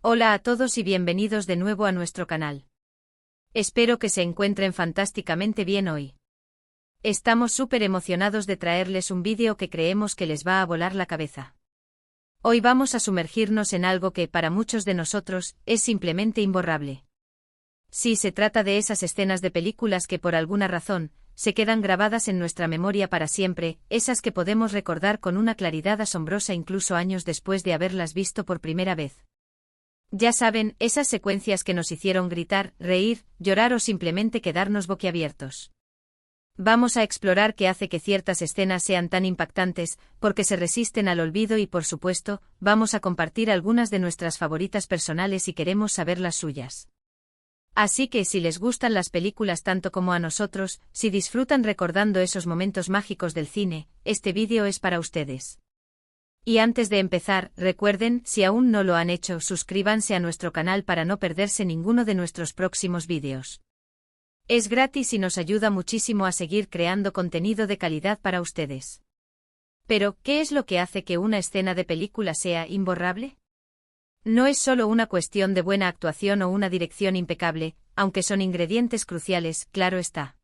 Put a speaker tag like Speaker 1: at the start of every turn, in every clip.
Speaker 1: Hola a todos y bienvenidos de nuevo a nuestro canal. Espero que se encuentren fantásticamente bien hoy. Estamos súper emocionados de traerles un vídeo que creemos que les va a volar la cabeza. Hoy vamos a sumergirnos en algo que, para muchos de nosotros, es simplemente imborrable. Sí, se trata de esas escenas de películas que por alguna razón, se quedan grabadas en nuestra memoria para siempre, esas que podemos recordar con una claridad asombrosa incluso años después de haberlas visto por primera vez. Ya saben, esas secuencias que nos hicieron gritar, reír, llorar o simplemente quedarnos boquiabiertos. Vamos a explorar qué hace que ciertas escenas sean tan impactantes, porque se resisten al olvido y por supuesto, vamos a compartir algunas de nuestras favoritas personales y queremos saber las suyas. Así que si les gustan las películas tanto como a nosotros, si disfrutan recordando esos momentos mágicos del cine, este vídeo es para ustedes. Y antes de empezar, recuerden, si aún no lo han hecho, suscríbanse a nuestro canal para no perderse ninguno de nuestros próximos vídeos. Es gratis y nos ayuda muchísimo a seguir creando contenido de calidad para ustedes. Pero, ¿qué es lo que hace que una escena de película sea imborrable? No es solo una cuestión de buena actuación o una dirección impecable, aunque son ingredientes cruciales, claro está.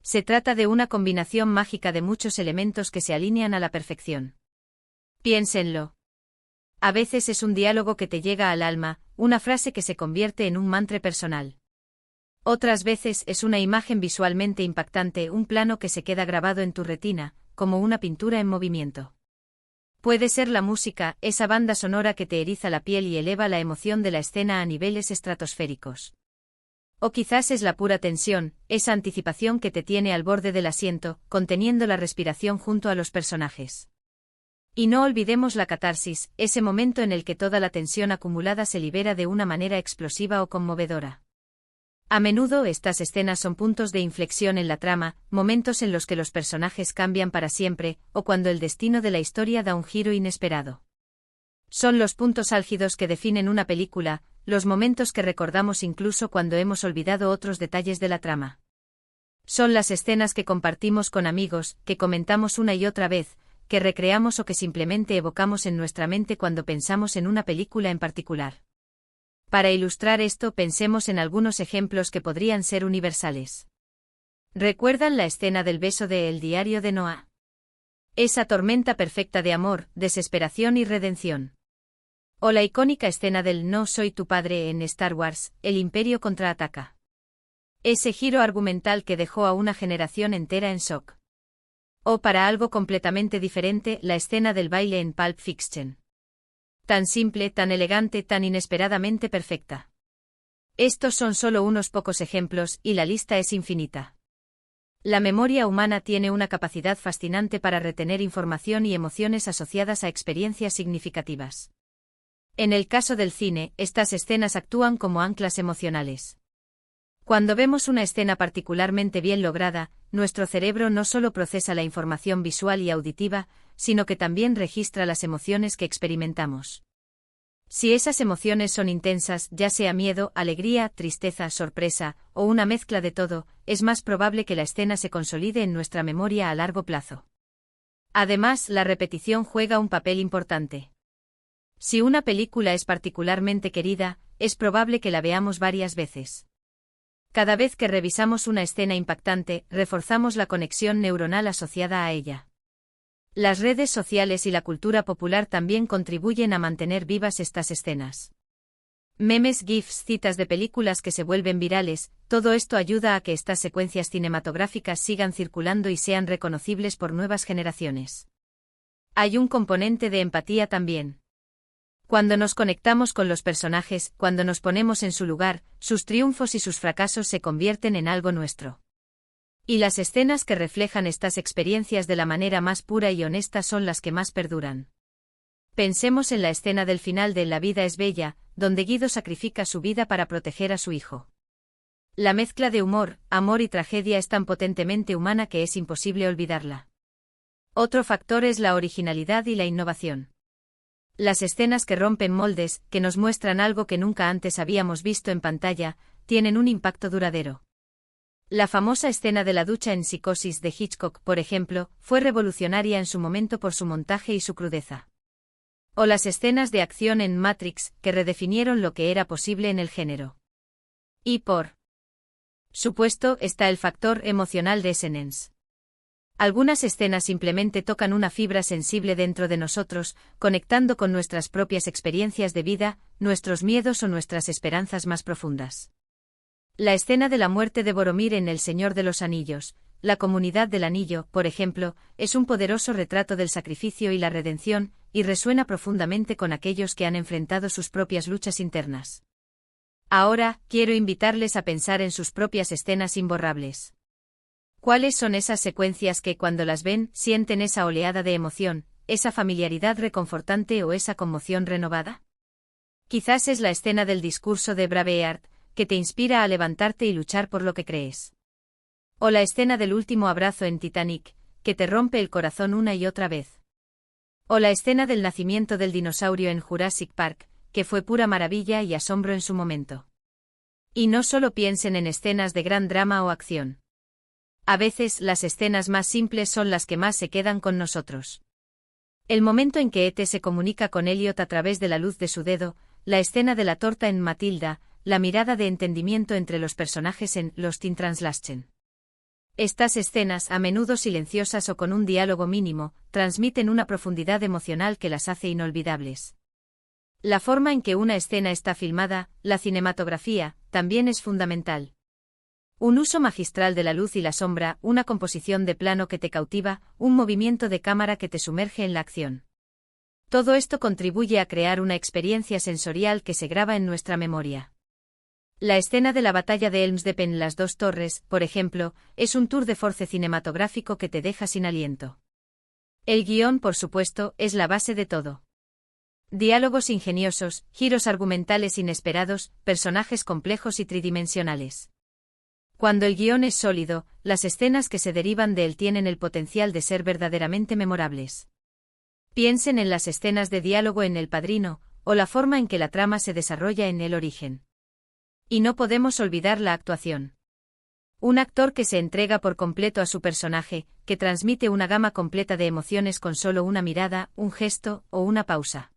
Speaker 1: Se trata de una combinación mágica de muchos elementos que se alinean a la perfección. Piénsenlo. A veces es un diálogo que te llega al alma, una frase que se convierte en un mantra personal. Otras veces es una imagen visualmente impactante, un plano que se queda grabado en tu retina, como una pintura en movimiento. Puede ser la música, esa banda sonora que te eriza la piel y eleva la emoción de la escena a niveles estratosféricos. O quizás es la pura tensión, esa anticipación que te tiene al borde del asiento, conteniendo la respiración junto a los personajes. Y no olvidemos la catarsis, ese momento en el que toda la tensión acumulada se libera de una manera explosiva o conmovedora. A menudo estas escenas son puntos de inflexión en la trama, momentos en los que los personajes cambian para siempre, o cuando el destino de la historia da un giro inesperado. Son los puntos álgidos que definen una película, los momentos que recordamos incluso cuando hemos olvidado otros detalles de la trama. Son las escenas que compartimos con amigos, que comentamos una y otra vez, que recreamos o que simplemente evocamos en nuestra mente cuando pensamos en una película en particular. Para ilustrar esto, pensemos en algunos ejemplos que podrían ser universales. ¿Recuerdan la escena del beso de El diario de Noah? Esa tormenta perfecta de amor, desesperación y redención. O la icónica escena del No soy tu padre en Star Wars, El Imperio contraataca. Ese giro argumental que dejó a una generación entera en shock. O para algo completamente diferente, la escena del baile en Pulp Fiction. Tan simple, tan elegante, tan inesperadamente perfecta. Estos son solo unos pocos ejemplos, y la lista es infinita. La memoria humana tiene una capacidad fascinante para retener información y emociones asociadas a experiencias significativas. En el caso del cine, estas escenas actúan como anclas emocionales. Cuando vemos una escena particularmente bien lograda, nuestro cerebro no solo procesa la información visual y auditiva, sino que también registra las emociones que experimentamos. Si esas emociones son intensas, ya sea miedo, alegría, tristeza, sorpresa, o una mezcla de todo, es más probable que la escena se consolide en nuestra memoria a largo plazo. Además, la repetición juega un papel importante. Si una película es particularmente querida, es probable que la veamos varias veces. Cada vez que revisamos una escena impactante, reforzamos la conexión neuronal asociada a ella. Las redes sociales y la cultura popular también contribuyen a mantener vivas estas escenas. Memes, GIFs, citas de películas que se vuelven virales, todo esto ayuda a que estas secuencias cinematográficas sigan circulando y sean reconocibles por nuevas generaciones. Hay un componente de empatía también. Cuando nos conectamos con los personajes, cuando nos ponemos en su lugar, sus triunfos y sus fracasos se convierten en algo nuestro. Y las escenas que reflejan estas experiencias de la manera más pura y honesta son las que más perduran. Pensemos en la escena del final de La vida es bella, donde Guido sacrifica su vida para proteger a su hijo. La mezcla de humor, amor y tragedia es tan potentemente humana que es imposible olvidarla. Otro factor es la originalidad y la innovación. Las escenas que rompen moldes, que nos muestran algo que nunca antes habíamos visto en pantalla, tienen un impacto duradero. La famosa escena de la ducha en Psicosis de Hitchcock, por ejemplo, fue revolucionaria en su momento por su montaje y su crudeza. O las escenas de acción en Matrix, que redefinieron lo que era posible en el género. Y por supuesto está el factor emocional de Essence. Algunas escenas simplemente tocan una fibra sensible dentro de nosotros, conectando con nuestras propias experiencias de vida, nuestros miedos o nuestras esperanzas más profundas. La escena de la muerte de Boromir en El Señor de los Anillos, la Comunidad del Anillo, por ejemplo, es un poderoso retrato del sacrificio y la redención, y resuena profundamente con aquellos que han enfrentado sus propias luchas internas. Ahora, quiero invitarles a pensar en sus propias escenas imborrables. ¿Cuáles son esas secuencias que cuando las ven, sienten esa oleada de emoción, esa familiaridad reconfortante o esa conmoción renovada? Quizás es la escena del discurso de Braveheart, que te inspira a levantarte y luchar por lo que crees. O la escena del último abrazo en Titanic, que te rompe el corazón una y otra vez. O la escena del nacimiento del dinosaurio en Jurassic Park, que fue pura maravilla y asombro en su momento. Y no solo piensen en escenas de gran drama o acción. A veces las escenas más simples son las que más se quedan con nosotros. El momento en que E.T. se comunica con Elliot a través de la luz de su dedo, la escena de la torta en Matilda, la mirada de entendimiento entre los personajes en Lost in Translation. Estas escenas, a menudo silenciosas o con un diálogo mínimo, transmiten una profundidad emocional que las hace inolvidables. La forma en que una escena está filmada, la cinematografía, también es fundamental. Un uso magistral de la luz y la sombra, una composición de plano que te cautiva, un movimiento de cámara que te sumerge en la acción. Todo esto contribuye a crear una experiencia sensorial que se graba en nuestra memoria. La escena de la batalla de Helm's Deep en Las Dos Torres, por ejemplo, es un tour de force cinematográfico que te deja sin aliento. El guión, por supuesto, es la base de todo. Diálogos ingeniosos, giros argumentales inesperados, personajes complejos y tridimensionales. Cuando el guión es sólido, las escenas que se derivan de él tienen el potencial de ser verdaderamente memorables. Piensen en las escenas de diálogo en El Padrino, o la forma en que la trama se desarrolla en El Origen. Y no podemos olvidar la actuación. Un actor que se entrega por completo a su personaje, que transmite una gama completa de emociones con solo una mirada, un gesto o una pausa.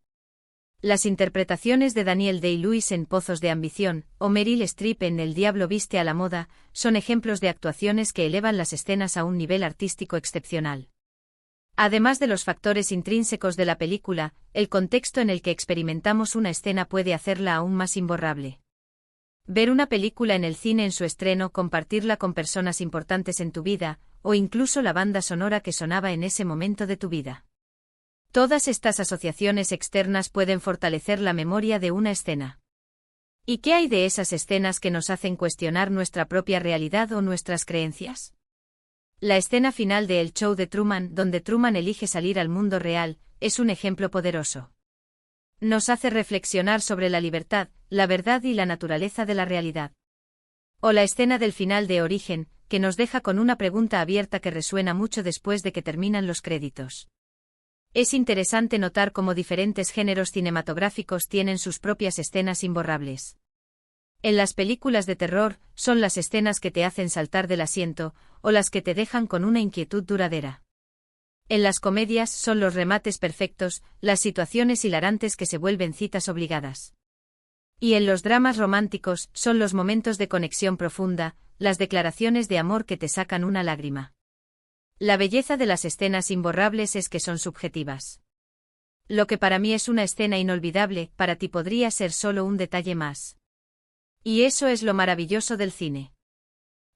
Speaker 1: Las interpretaciones de Daniel Day-Lewis en Pozos de Ambición, o Meryl Streep en El Diablo viste a la moda, son ejemplos de actuaciones que elevan las escenas a un nivel artístico excepcional. Además de los factores intrínsecos de la película, el contexto en el que experimentamos una escena puede hacerla aún más imborrable. Ver una película en el cine en su estreno, compartirla con personas importantes en tu vida, o incluso la banda sonora que sonaba en ese momento de tu vida. Todas estas asociaciones externas pueden fortalecer la memoria de una escena. ¿Y qué hay de esas escenas que nos hacen cuestionar nuestra propia realidad o nuestras creencias? La escena final de El Show de Truman, donde Truman elige salir al mundo real, es un ejemplo poderoso. Nos hace reflexionar sobre la libertad, la verdad y la naturaleza de la realidad. O la escena del final de Origen, que nos deja con una pregunta abierta que resuena mucho después de que terminan los créditos. Es interesante notar cómo diferentes géneros cinematográficos tienen sus propias escenas imborrables. En las películas de terror, son las escenas que te hacen saltar del asiento, o las que te dejan con una inquietud duradera. En las comedias son los remates perfectos, las situaciones hilarantes que se vuelven citas obligadas. Y en los dramas románticos son los momentos de conexión profunda, las declaraciones de amor que te sacan una lágrima. La belleza de las escenas imborrables es que son subjetivas. Lo que para mí es una escena inolvidable, para ti podría ser solo un detalle más. Y eso es lo maravilloso del cine.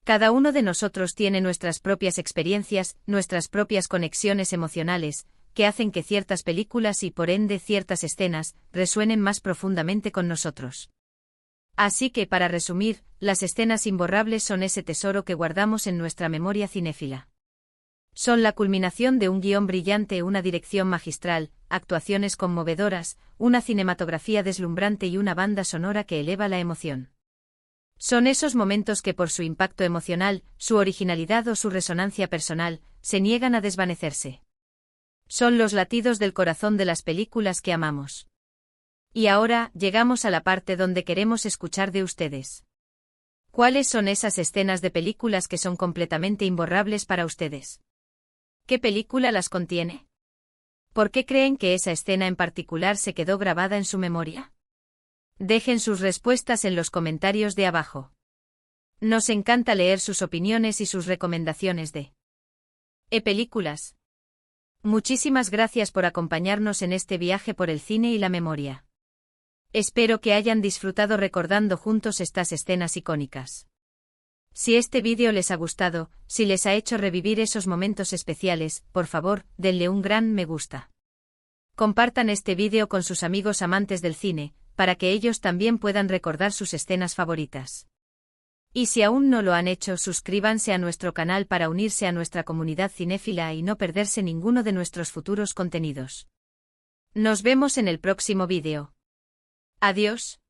Speaker 1: Cada uno de nosotros tiene nuestras propias experiencias, nuestras propias conexiones emocionales, que hacen que ciertas películas y por ende ciertas escenas resuenen más profundamente con nosotros. Así que, para resumir, las escenas imborrables son ese tesoro que guardamos en nuestra memoria cinéfila. Son la culminación de un guión brillante, una dirección magistral, actuaciones conmovedoras, una cinematografía deslumbrante y una banda sonora que eleva la emoción. Son esos momentos que por su impacto emocional, su originalidad o su resonancia personal, se niegan a desvanecerse. Son los latidos del corazón de las películas que amamos. Y ahora, llegamos a la parte donde queremos escuchar de ustedes. ¿Cuáles son esas escenas de películas que son completamente imborrables para ustedes? ¿Qué película las contiene? ¿Por qué creen que esa escena en particular se quedó grabada en su memoria? Dejen sus respuestas en los comentarios de abajo. Nos encanta leer sus opiniones y sus recomendaciones de películas. Muchísimas gracias por acompañarnos en este viaje por el cine y la memoria. Espero que hayan disfrutado recordando juntos estas escenas icónicas. Si este vídeo les ha gustado, si les ha hecho revivir esos momentos especiales, por favor, denle un gran me gusta. Compartan este vídeo con sus amigos amantes del cine, para que ellos también puedan recordar sus escenas favoritas. Y si aún no lo han hecho, suscríbanse a nuestro canal para unirse a nuestra comunidad cinéfila y no perderse ninguno de nuestros futuros contenidos. Nos vemos en el próximo vídeo. Adiós.